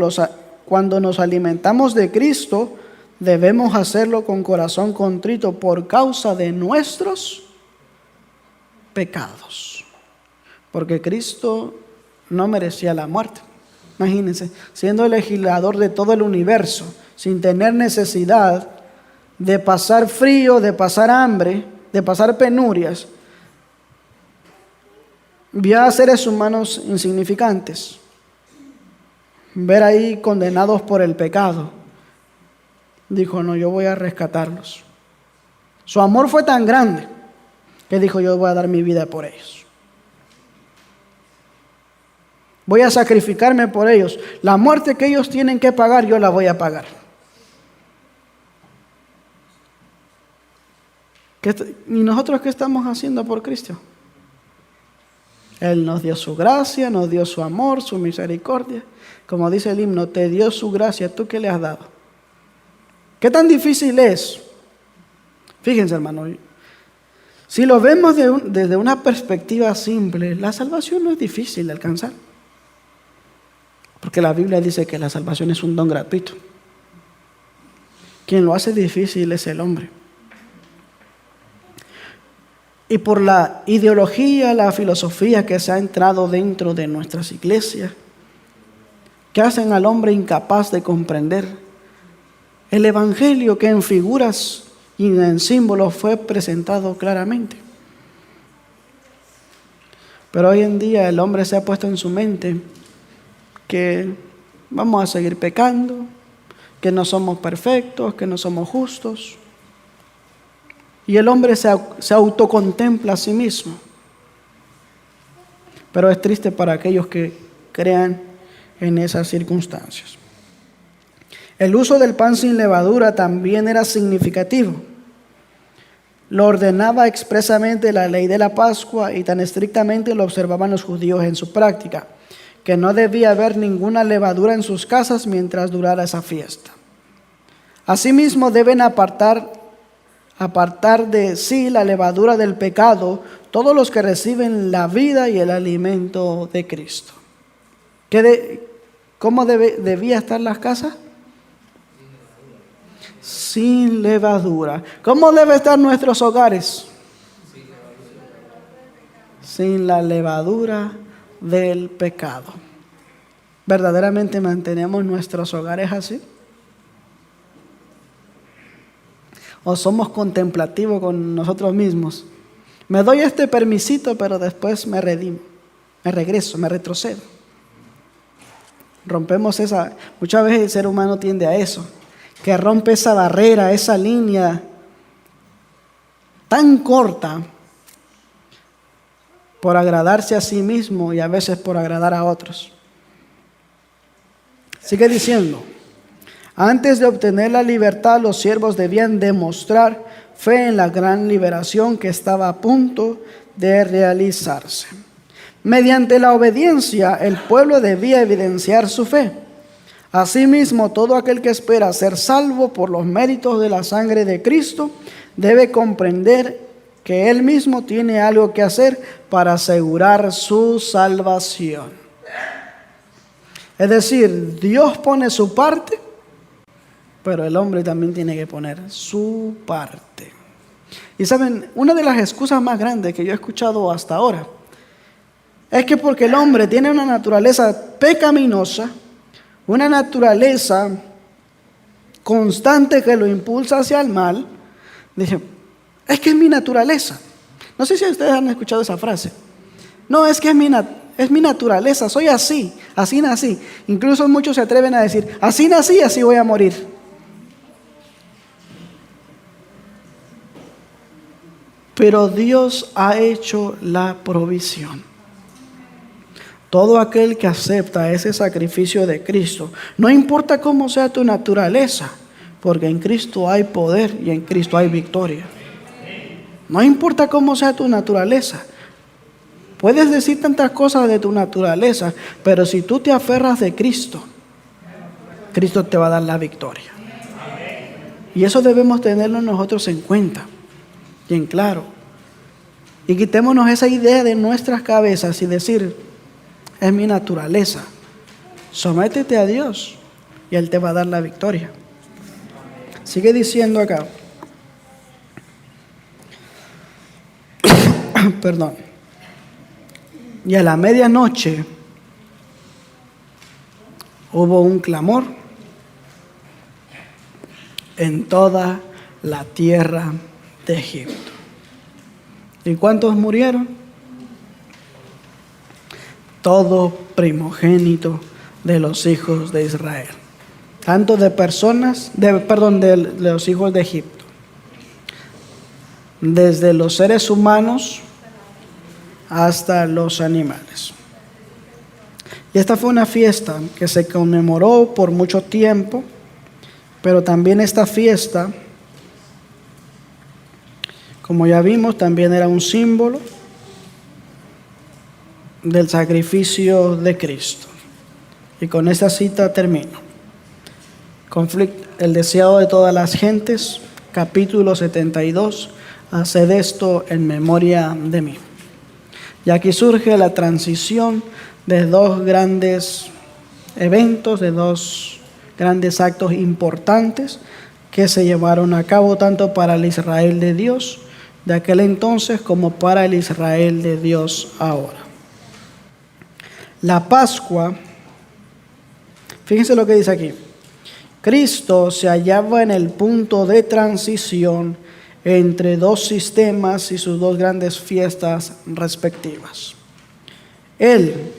nos alimentamos de Cristo, debemos hacerlo con corazón contrito por causa de nuestros pecados. Porque Cristo no merecía la muerte. Imagínense, siendo el legislador de todo el universo, sin tener necesidad de pasar frío, de pasar hambre, de pasar penurias, vio a seres humanos insignificantes, ver ahí condenados por el pecado. Dijo: no, yo voy a rescatarlos. Su amor fue tan grande que dijo: yo voy a dar mi vida por ellos. Voy a sacrificarme por ellos. La muerte que ellos tienen que pagar, yo la voy a pagar. ¿Y nosotros qué estamos haciendo por Cristo? Él nos dio su gracia, nos dio su amor, su misericordia. Como dice el himno, te dio su gracia, ¿tú qué le has dado? ¿Qué tan difícil es? Fíjense, hermano, si lo vemos desde una perspectiva simple, la salvación no es difícil de alcanzar. Porque la Biblia dice que la salvación es un don gratuito. Quien lo hace difícil es el hombre. Y por la ideología, la filosofía que se ha entrado dentro de nuestras iglesias, que hacen al hombre incapaz de comprender el evangelio, que en figuras y en símbolos fue presentado claramente. Pero hoy en día el hombre se ha puesto en su mente que vamos a seguir pecando, que no somos perfectos, que no somos justos. Y el hombre se autocontempla a sí mismo. Pero es triste para aquellos que crean en esas circunstancias. El uso del pan sin levadura también era significativo. Lo ordenaba expresamente la ley de la Pascua y tan estrictamente lo observaban los judíos en su práctica, que no debía haber ninguna levadura en sus casas mientras durara esa fiesta. Asimismo, deben apartar de sí la levadura del pecado todos los que reciben la vida y el alimento de Cristo. ¿Cómo debía estar las casas? Sin levadura. ¿Cómo debe estar nuestros hogares? Sin la levadura del pecado. ¿Verdaderamente mantenemos nuestros hogares así? ¿O somos contemplativos con nosotros mismos? Me doy este permisito, pero después me redimo, me regreso, me retrocedo. Rompemos esa. Muchas veces el ser humano tiende a eso. que rompe esa barrera, esa línea tan corta por agradarse a sí mismo y a veces por agradar a otros. Sigue diciendo, antes de obtener la libertad, los siervos debían demostrar fe en la gran liberación que estaba a punto de realizarse. Mediante la obediencia, el pueblo debía evidenciar su fe. Asimismo, todo aquel que espera ser salvo por los méritos de la sangre de Cristo debe comprender que él mismo tiene algo que hacer para asegurar su salvación. Es decir, Dios pone su parte, pero el hombre también tiene que poner su parte. Y saben, una de las excusas más grandes que yo he escuchado hasta ahora es que porque el hombre tiene una naturaleza pecaminosa, una naturaleza constante que lo impulsa hacia el mal, dice, es que es mi naturaleza. No sé si ustedes han escuchado esa frase. No, es que es mi naturaleza, soy así nací. Incluso muchos se atreven a decir, así nací, así voy a morir. Pero Dios ha hecho la provisión. Todo aquel que acepta ese sacrificio de Cristo, no importa cómo sea tu naturaleza, porque en Cristo hay poder y en Cristo hay victoria. No importa cómo sea tu naturaleza. Puedes decir tantas cosas de tu naturaleza, pero si tú te aferras de Cristo, Cristo te va a dar la victoria. Y eso debemos tenerlo nosotros en cuenta y en claro. Y quitémonos esa idea de nuestras cabezas y decir, es mi naturaleza. Sométete a Dios y Él te va a dar la victoria. Sigue diciendo acá. Perdón. Y a la medianoche hubo un clamor en toda la tierra de Egipto. ¿Y cuántos murieron? Todo primogénito de los hijos de Israel. Tanto de personas, de los hijos de Egipto. Desde los seres humanos hasta los animales. Y esta fue una fiesta que se conmemoró por mucho tiempo, pero también esta fiesta, como ya vimos, también era un símbolo del sacrificio de Cristo. Y con esta cita termino. El deseado de todas las gentes, capítulo 72, haced esto en memoria de mí. Y aquí surge la transición de dos grandes eventos, de dos grandes actos importantes que se llevaron a cabo tanto para el Israel de Dios de aquel entonces como para el Israel de Dios ahora. La Pascua, fíjense lo que dice aquí. Cristo se hallaba en el punto de transición entre dos sistemas y sus dos grandes fiestas respectivas. Él,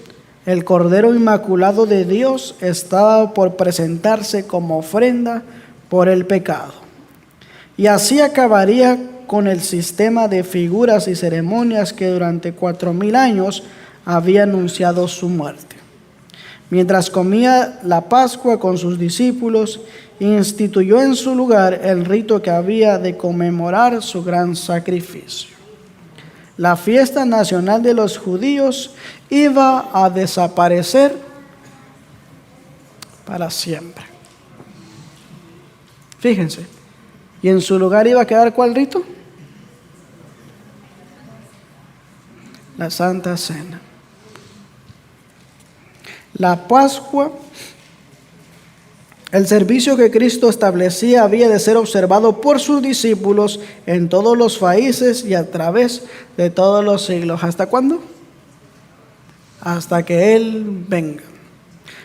el Cordero Inmaculado de Dios, estaba por presentarse como ofrenda por el pecado. Y así acabaría con el sistema de figuras y ceremonias que durante 4000 años había anunciado su muerte. Mientras comía la Pascua con sus discípulos, instituyó en su lugar el rito que había de conmemorar su gran sacrificio. La fiesta nacional de los judíos iba a desaparecer para siempre. Fíjense, y en su lugar iba a quedar ¿cuál rito? La Santa Cena. La Pascua, el servicio que Cristo establecía había de ser observado por sus discípulos en todos los países y a través de todos los siglos. ¿Hasta cuándo? Hasta que Él venga.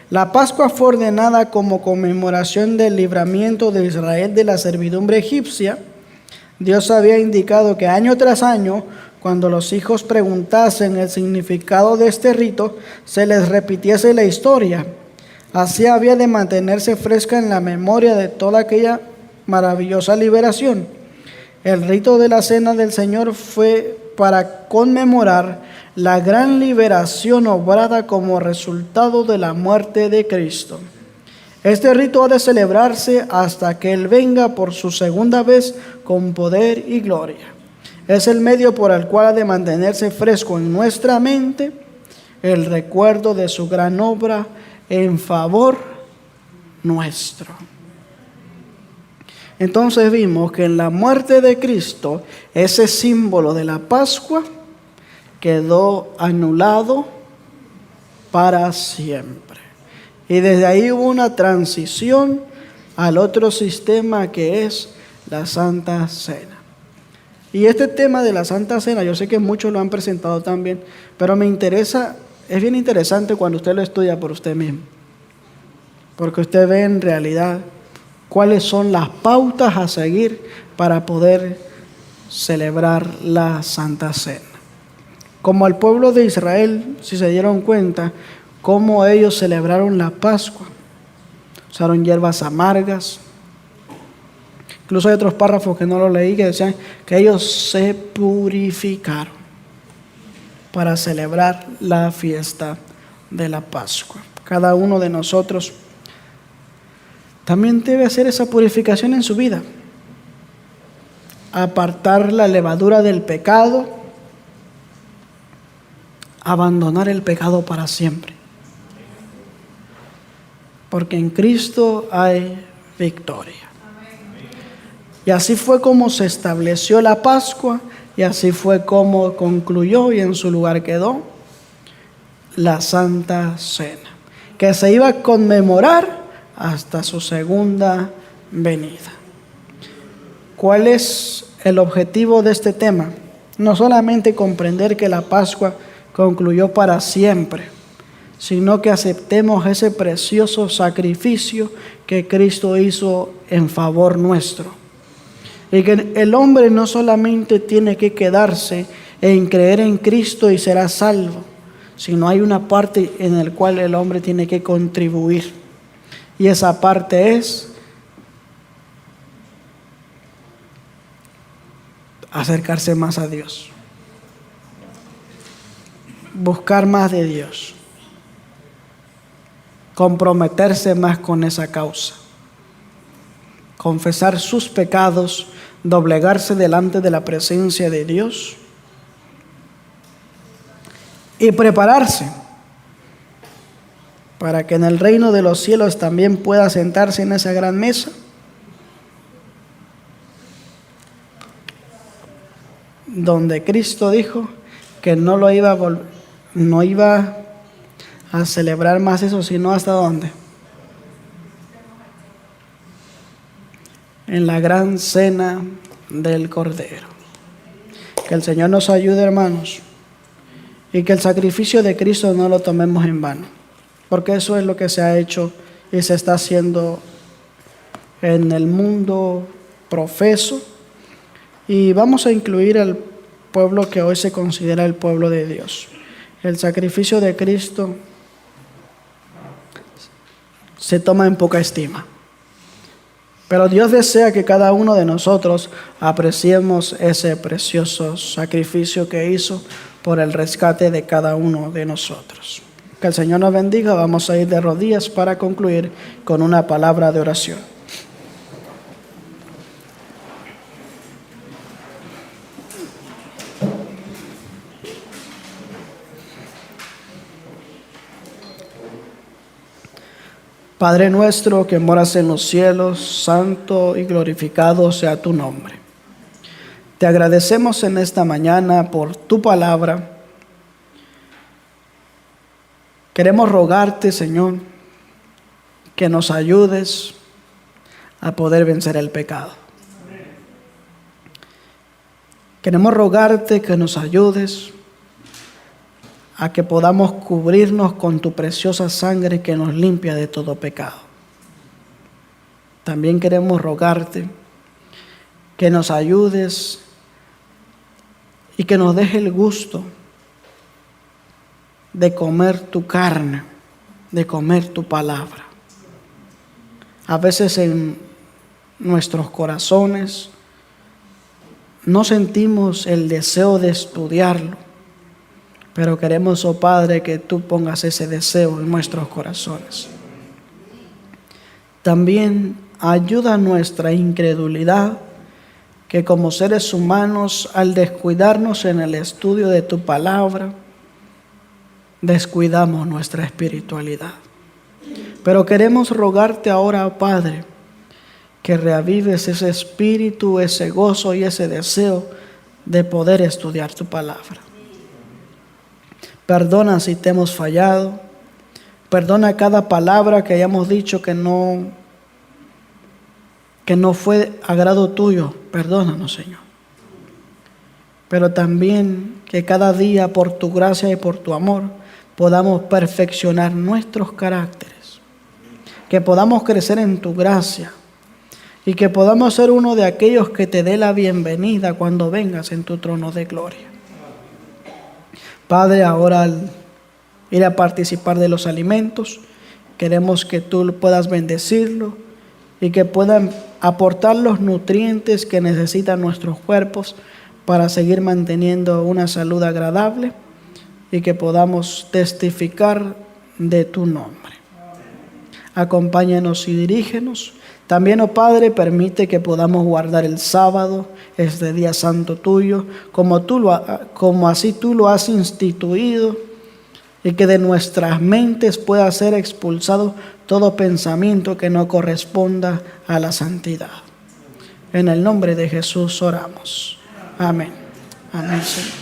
La Pascua fue ordenada como conmemoración del libramiento de Israel de la servidumbre egipcia. Dios había indicado que año tras año, cuando los hijos preguntasen el significado de este rito, se les repitiese la historia. Así había de mantenerse fresca en la memoria de toda aquella maravillosa liberación. El rito de la Cena del Señor fue para conmemorar la gran liberación obrada como resultado de la muerte de Cristo. Este rito ha de celebrarse hasta que Él venga por su segunda vez con poder y gloria. Es el medio por el cual ha de mantenerse fresco en nuestra mente el recuerdo de su gran obra en favor nuestro. Entonces vimos que en la muerte de Cristo, ese símbolo de la Pascua quedó anulado para siempre. Y desde ahí hubo una transición al otro sistema que es la Santa Cena. Y este tema de la Santa Cena, yo sé que muchos lo han presentado también, pero me interesa, es bien interesante cuando usted lo estudia por usted mismo. Porque usted ve en realidad cuáles son las pautas a seguir para poder celebrar la Santa Cena. Como al pueblo de Israel, si se dieron cuenta, cómo ellos celebraron la Pascua. Usaron hierbas amargas. Incluso hay otros párrafos que no los leí que decían que ellos se purificaron para celebrar la fiesta de la Pascua. Cada uno de nosotros también debe hacer esa purificación en su vida. Apartar la levadura del pecado, abandonar el pecado para siempre. Porque en Cristo hay victoria. Y así fue como se estableció la Pascua, y así fue como concluyó y en su lugar quedó la Santa Cena, que se iba a conmemorar hasta su segunda venida. ¿Cuál es el objetivo de este tema? No solamente comprender que la Pascua concluyó para siempre, sino que aceptemos ese precioso sacrificio que Cristo hizo en favor nuestro. Y que el hombre no solamente tiene que quedarse en creer en Cristo y será salvo, sino hay una parte en la cual el hombre tiene que contribuir. Y esa parte es acercarse más a Dios, buscar más de Dios, comprometerse más con esa causa, confesar sus pecados, doblegarse delante de la presencia de Dios y prepararse para que en el reino de los cielos también pueda sentarse en esa gran mesa, donde Cristo dijo que no iba a celebrar más eso, sino hasta ¿dónde? En la gran cena del Cordero. Que el Señor nos ayude, hermanos, y que el sacrificio de Cristo no lo tomemos en vano, porque eso es lo que se ha hecho y se está haciendo en el mundo profeso. Y vamos a incluir al pueblo que hoy se considera el pueblo de Dios. El sacrificio de Cristo se toma en poca estima. Pero Dios desea que cada uno de nosotros apreciemos ese precioso sacrificio que hizo por el rescate de cada uno de nosotros. Que el Señor nos bendiga. Vamos a ir de rodillas para concluir con una palabra de oración. Padre nuestro que moras en los cielos, santo y glorificado sea tu nombre. Te agradecemos en esta mañana por tu palabra. Queremos rogarte, Señor, que nos ayudes a poder vencer el pecado. Queremos rogarte que nos ayudes a que podamos cubrirnos con tu preciosa sangre que nos limpia de todo pecado. También queremos rogarte que nos ayudes y que nos deje el gusto de comer tu carne de comer tu palabra. A veces en nuestros corazones no sentimos el deseo de estudiarlo, pero queremos, oh Padre, que tú pongas ese deseo en nuestros corazones. También ayuda a nuestra incredulidad, que como seres humanos, al descuidarnos en el estudio de tu palabra, descuidamos nuestra espiritualidad. Pero queremos rogarte ahora, oh Padre, que reavives ese espíritu, ese gozo y ese deseo de poder estudiar tu palabra. Perdona si te hemos fallado. Perdona cada palabra que hayamos dicho que no fue agrado tuyo. Perdónanos, Señor. Pero también que cada día por tu gracia y por tu amor podamos perfeccionar nuestros caracteres. Que podamos crecer en tu gracia. Y que podamos ser uno de aquellos que te dé la bienvenida cuando vengas en tu trono de gloria. Padre, ahora al ir a participar de los alimentos, queremos que tú puedas bendecirlo y que puedan aportar los nutrientes que necesitan nuestros cuerpos para seguir manteniendo una salud agradable y que podamos testificar de tu nombre. Acompáñanos y dirígenos. También, oh Padre, permite que podamos guardar el sábado, este día santo tuyo, como así tú lo has instituido, y que de nuestras mentes pueda ser expulsado todo pensamiento que no corresponda a la santidad. En el nombre de Jesús oramos. Amén. Amén, Señor.